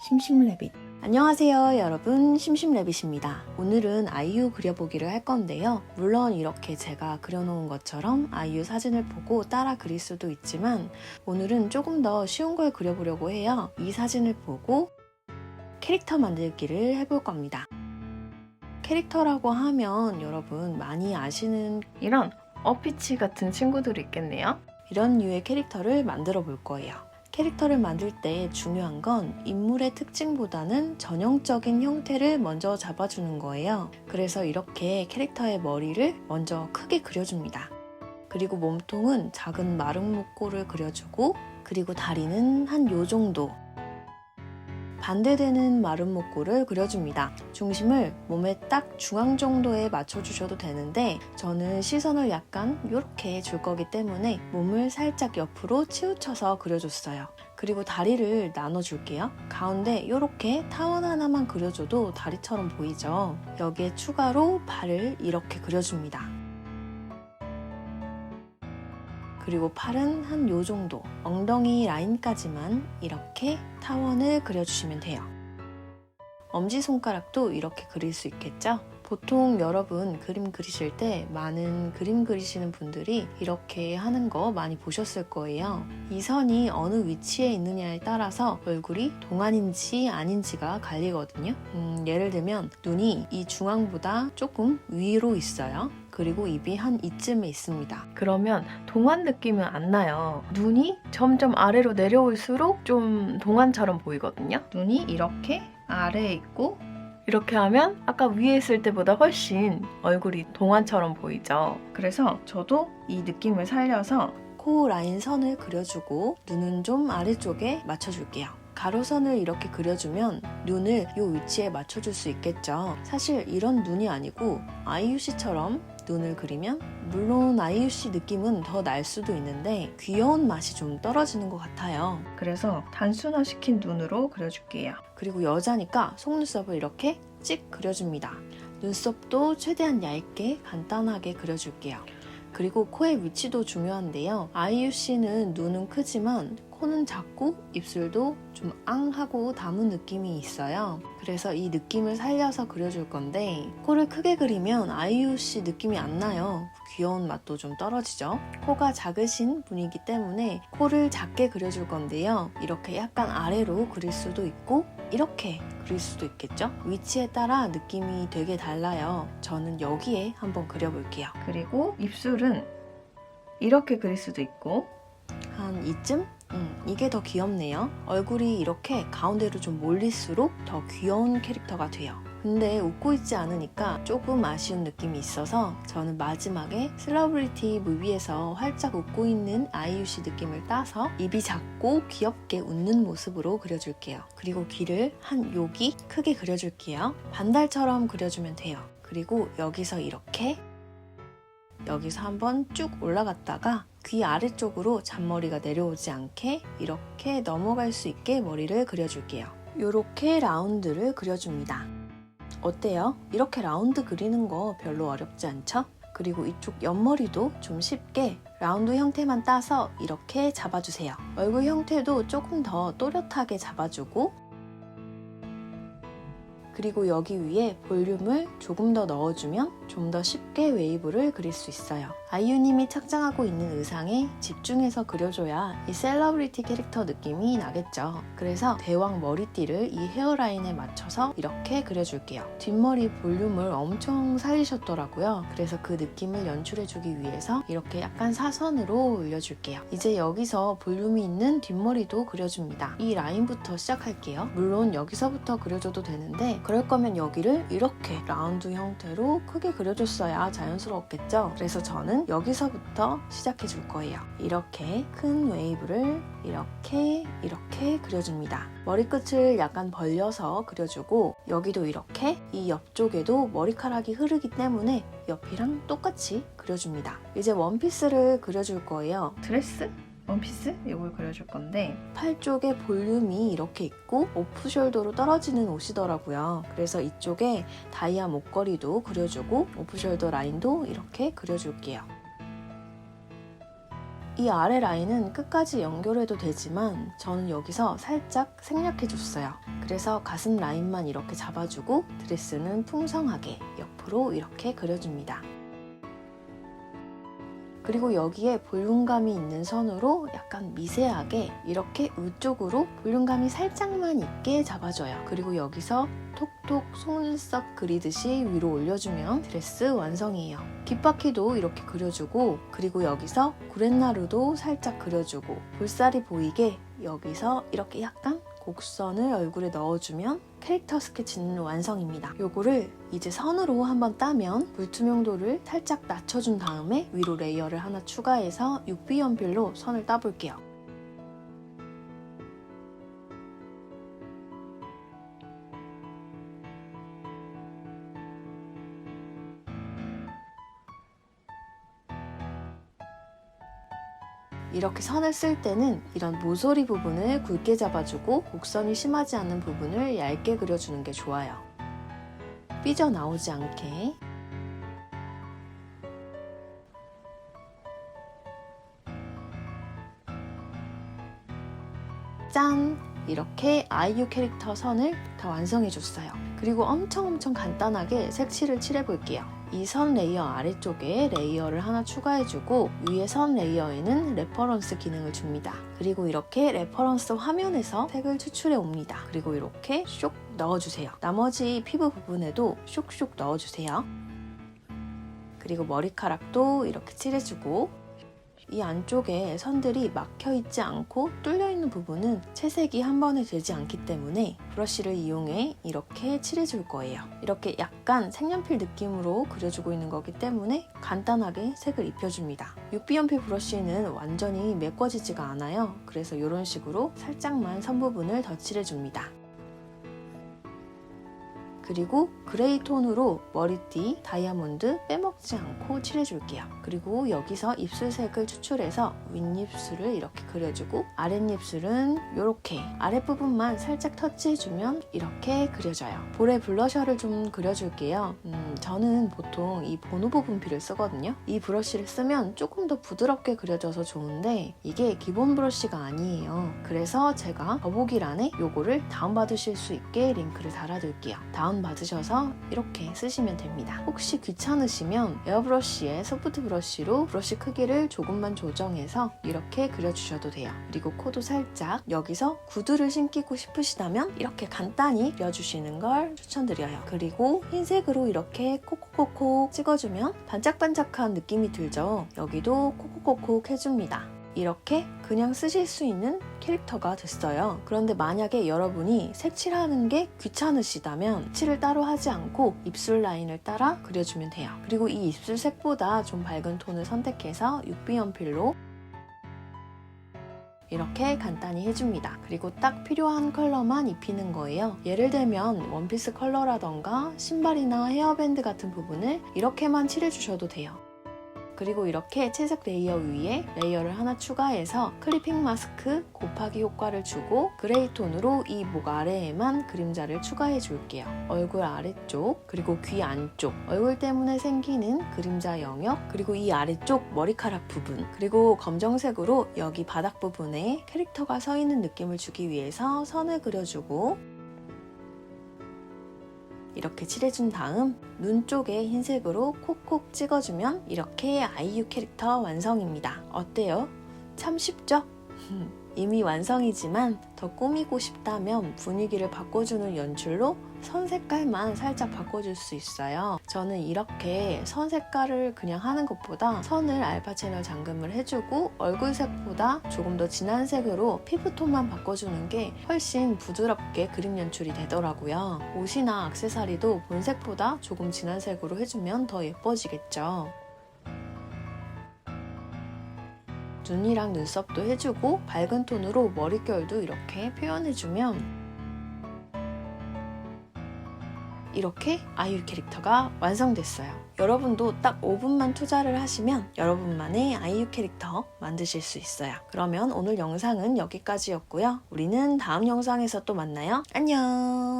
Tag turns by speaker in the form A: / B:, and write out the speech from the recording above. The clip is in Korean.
A: 심심래빗. 안녕하세요 여러분, 심심래빗입니다. 오늘은 아이유 그려보기를 할 건데요. 물론 이렇게 제가 그려놓은 것처럼 아이유 사진을 보고 따라 그릴 수도 있지만 오늘은 조금 더 쉬운 걸 그려보려고 해요. 이 사진을 보고 캐릭터 만들기를 해볼 겁니다. 캐릭터라고 하면 여러분 많이 아시는 이런 어피치 같은 친구들이 있겠네요. 이런 류의 캐릭터를 만들어 볼 거예요. 캐릭터를 만들 때 중요한 건 인물의 특징보다는 전형적인 형태를 먼저 잡아주는 거예요. 그래서 이렇게 캐릭터의 머리를 먼저 크게 그려줍니다. 그리고 몸통은 작은 마름모꼴을 그려주고, 그리고 다리는 한 요 정도, 반대되는 마름모꼴을 그려줍니다. 중심을 몸의 딱 중앙 정도에 맞춰주셔도 되는데 저는 시선을 약간 이렇게 줄 거기 때문에 몸을 살짝 옆으로 치우쳐서 그려줬어요. 그리고 다리를 나눠줄게요. 가운데 이렇게 타원 하나만 그려줘도 다리처럼 보이죠? 여기에 추가로 발을 이렇게 그려줍니다. 그리고 팔은 한 요 정도, 엉덩이 라인까지만 이렇게 타원을 그려주시면 돼요. 엄지손가락도 이렇게 그릴 수 있겠죠? 보통 여러분 그림 그리실 때 많은 그림 그리시는 분들이 이렇게 하는 거 많이 보셨을 거예요. 이 선이 어느 위치에 있느냐에 따라서 얼굴이 동안인지 아닌지가 갈리거든요. 예를 들면 눈이 이 중앙보다 조금 위로 있어요. 그리고 입이 한 이쯤에 있습니다. 그러면 동안 느낌은 안 나요. 눈이 점점 아래로 내려올수록 좀 동안처럼 보이거든요. 눈이 이렇게 아래에 있고 이렇게 하면 아까 위에 있을 때보다 훨씬 얼굴이 동안처럼 보이죠. 그래서 저도 이 느낌을 살려서 코 라인 선을 그려주고 눈은 좀 아래쪽에 맞춰줄게요. 가로선을 이렇게 그려주면 눈을 이 위치에 맞춰줄 수 있겠죠. 사실 이런 눈이 아니고 아이유 씨처럼 눈을 그리면 물론 아이유 씨 느낌은 더 날 수도 있는데 귀여운 맛이 좀 떨어지는 것 같아요. 그래서 단순화시킨 눈으로 그려줄게요. 그리고 여자니까 속눈썹을 이렇게 찍 그려줍니다. 눈썹도 최대한 얇게 간단하게 그려줄게요. 그리고 코의 위치도 중요한데요. 아이유 씨는 눈은 크지만 코는 작고 입술도 좀 앙하고 담은 느낌이 있어요. 그래서 이 느낌을 살려서 그려줄 건데 코를 크게 그리면 아이유 씨 느낌이 안 나요. 귀여운 맛도 좀 떨어지죠. 코가 작으신 분이기 때문에 코를 작게 그려줄 건데요. 이렇게 약간 아래로 그릴 수도 있고 이렇게 그릴 수도 있겠죠? 위치에 따라 느낌이 되게 달라요. 저는 여기에 한번 그려볼게요. 그리고 입술은 이렇게 그릴 수도 있고 한 이쯤? 이게 더 귀엽네요. 얼굴이 이렇게 가운데로 좀 몰릴수록 더 귀여운 캐릭터가 돼요. 근데 웃고 있지 않으니까 조금 아쉬운 느낌이 있어서 저는 마지막에 셀러브리티 무비에서 활짝 웃고 있는 아이유 씨 느낌을 따서 입이 작고 귀엽게 웃는 모습으로 그려줄게요. 그리고 귀를 한 여기 크게 그려줄게요. 반달처럼 그려주면 돼요. 그리고 여기서 이렇게 여기서 한번 쭉 올라갔다가 귀 아래쪽으로 잔머리가 내려오지 않게 이렇게 넘어갈 수 있게 머리를 그려줄게요. 이렇게 라운드를 그려줍니다. 어때요? 이렇게 라운드 그리는 거 별로 어렵지 않죠? 그리고 이쪽 옆머리도 좀 쉽게 라운드 형태만 따서 이렇게 잡아주세요. 얼굴 형태도 조금 더 또렷하게 잡아주고 그리고 여기 위에 볼륨을 조금 더 넣어주면 좀 더 쉽게 웨이브를 그릴 수 있어요. 아이유님이 착장하고 있는 의상에 집중해서 그려줘야 이 셀러브리티 캐릭터 느낌이 나겠죠. 그래서 대왕 머리띠를 이 헤어라인에 맞춰서 이렇게 그려줄게요. 뒷머리 볼륨을 엄청 살리셨더라고요. 그래서 그 느낌을 연출해주기 위해서 이렇게 약간 사선으로 올려줄게요. 이제 여기서 볼륨이 있는 뒷머리도 그려줍니다. 이 라인부터 시작할게요. 물론 여기서부터 그려줘도 되는데 그럴 거면 여기를 이렇게 라운드 형태로 크게 그려줬어야 자연스러웠겠죠. 그래서 저는 여기서부터 시작해 줄 거예요. 이렇게 큰 웨이브를 이렇게 그려줍니다. 머리끝을 약간 벌려서 그려주고 여기도 이렇게 이 옆쪽에도 머리카락이 흐르기 때문에 옆이랑 똑같이 그려줍니다. 이제 원피스를 그려줄 거예요. 드레스? 원피스? 이걸 그려줄 건데 팔 쪽에 볼륨이 이렇게 있고 오프숄더로 떨어지는 옷이더라고요. 그래서 이쪽에 다이아 목걸이도 그려주고 오프숄더 라인도 이렇게 그려줄게요. 이 아래 라인은 끝까지 연결해도 되지만 저는 여기서 살짝 생략해줬어요. 그래서 가슴 라인만 이렇게 잡아주고 드레스는 풍성하게 옆으로 이렇게 그려줍니다. 그리고 여기에 볼륨감이 있는 선으로 약간 미세하게 이렇게 위쪽으로 볼륨감이 살짝만 있게 잡아줘요. 그리고 여기서 톡톡 속눈썹 그리듯이 위로 올려주면 드레스 완성이에요. 귓바퀴도 이렇게 그려주고, 그리고 여기서 구렛나루도 살짝 그려주고, 볼살이 보이게 여기서 이렇게 약간 곡선을 얼굴에 넣어주면 캐릭터 스케치는 완성입니다. 요거를 이제 선으로 한번 따면 불투명도를 살짝 낮춰준 다음에 위로 레이어를 하나 추가해서 6B 연필로 선을 따볼게요. 이렇게 선을 쓸 때는 이런 모서리 부분을 굵게 잡아주고 곡선이 심하지 않은 부분을 얇게 그려주는 게 좋아요. 삐져나오지 않게. 짠! 이렇게 아이유 캐릭터 선을 다 완성해줬어요. 그리고 엄청 간단하게 색칠을 칠해볼게요. 이 선 레이어 아래쪽에 레이어를 하나 추가해주고 위에 선 레이어에는 레퍼런스 기능을 줍니다. 그리고 이렇게 레퍼런스 화면에서 색을 추출해 옵니다. 그리고 이렇게 쇽 넣어주세요. 나머지 피부 부분에도 쇽쇽 넣어주세요. 그리고 머리카락도 이렇게 칠해주고, 이 안쪽에 선들이 막혀있지 않고 뚫려있는 부분은 채색이 한 번에 되지 않기 때문에 브러쉬를 이용해 이렇게 칠해줄 거예요. 이렇게 약간 색연필 느낌으로 그려주고 있는 거기 때문에 간단하게 색을 입혀줍니다. 6B 연필 브러쉬는 완전히 메꿔지지가 않아요. 그래서 이런 식으로 살짝만 선 부분을 더 칠해줍니다. 그리고 그레이 톤으로 머리띠, 다이아몬드 빼먹지 않고 칠해줄게요. 그리고 여기서 입술색을 추출해서 윗입술을 이렇게 그려주고, 아랫입술은 이렇게 아랫부분만 살짝 터치해주면 이렇게 그려져요. 볼에 블러셔를 좀 그려줄게요. 저는 보통 이 보노보 분필을 쓰거든요. 이 브러쉬를 쓰면 조금 더 부드럽게 그려져서 좋은데 이게 기본 브러쉬가 아니에요. 그래서 제가 더보기란에 요거를 다운받으실 수 있게 링크를 달아둘게요. 다운받으셔서 이렇게 쓰시면 됩니다. 혹시 귀찮으시면 에어브러쉬에 소프트 브러쉬로 브러쉬 크기를 조금만 조정해서 이렇게 그려주셔도 돼요. 그리고 코도 살짝, 여기서 구두를 신기고 싶으시다면 이렇게 간단히 그려주시는 걸 추천드려요. 그리고 흰색으로 이렇게 콕콕콕콕 찍어주면 반짝반짝한 느낌이 들죠. 여기도 콕콕콕콕 해줍니다. 이렇게 그냥 쓰실 수 있는 캐릭터가 됐어요. 그런데 만약에 여러분이 색칠하는 게 귀찮으시다면 칠을 따로 하지 않고 입술 라인을 따라 그려주면 돼요. 그리고 이 입술 색보다 좀 밝은 톤을 선택해서 6B 연필로 이렇게 간단히 해줍니다. 그리고 딱 필요한 컬러만 입히는 거예요. 예를 들면 원피스 컬러라던가 신발이나 헤어밴드 같은 부분을 이렇게만 칠해주셔도 돼요. 그리고 이렇게 채색 레이어 위에 레이어를 하나 추가해서 클리핑 마스크 곱하기 효과를 주고 그레이 톤으로 이 목 아래에만 그림자를 추가해 줄게요. 얼굴 아래쪽, 그리고 귀 안쪽, 얼굴 때문에 생기는 그림자 영역, 그리고 이 아래쪽 머리카락 부분, 그리고 검정색으로 여기 바닥 부분에 캐릭터가 서 있는 느낌을 주기 위해서 선을 그려주고, 이렇게 칠해준 다음 눈 쪽에 흰색으로 콕콕 찍어주면 이렇게 아이유 캐릭터 완성입니다. 어때요? 참 쉽죠? 이미 완성이지만 더 꾸미고 싶다면 분위기를 바꿔주는 연출로 선 색깔만 살짝 바꿔줄 수 있어요. 저는 이렇게 선 색깔을 그냥 하는 것보다 선을 알파 채널 잠금을 해주고 얼굴색보다 조금 더 진한 색으로 피부톤만 바꿔주는 게 훨씬 부드럽게 그림 연출이 되더라고요. 옷이나 액세서리도 본색보다 조금 진한 색으로 해주면 더 예뻐지겠죠. 눈이랑 눈썹도 해주고 밝은 톤으로 머릿결도 이렇게 표현해주면 이렇게 아이유 캐릭터가 완성됐어요. 여러분도 딱 5분만 투자를 하시면 여러분만의 아이유 캐릭터 만드실 수 있어요. 그러면 오늘 영상은 여기까지였고요. 우리는 다음 영상에서 또 만나요. 안녕!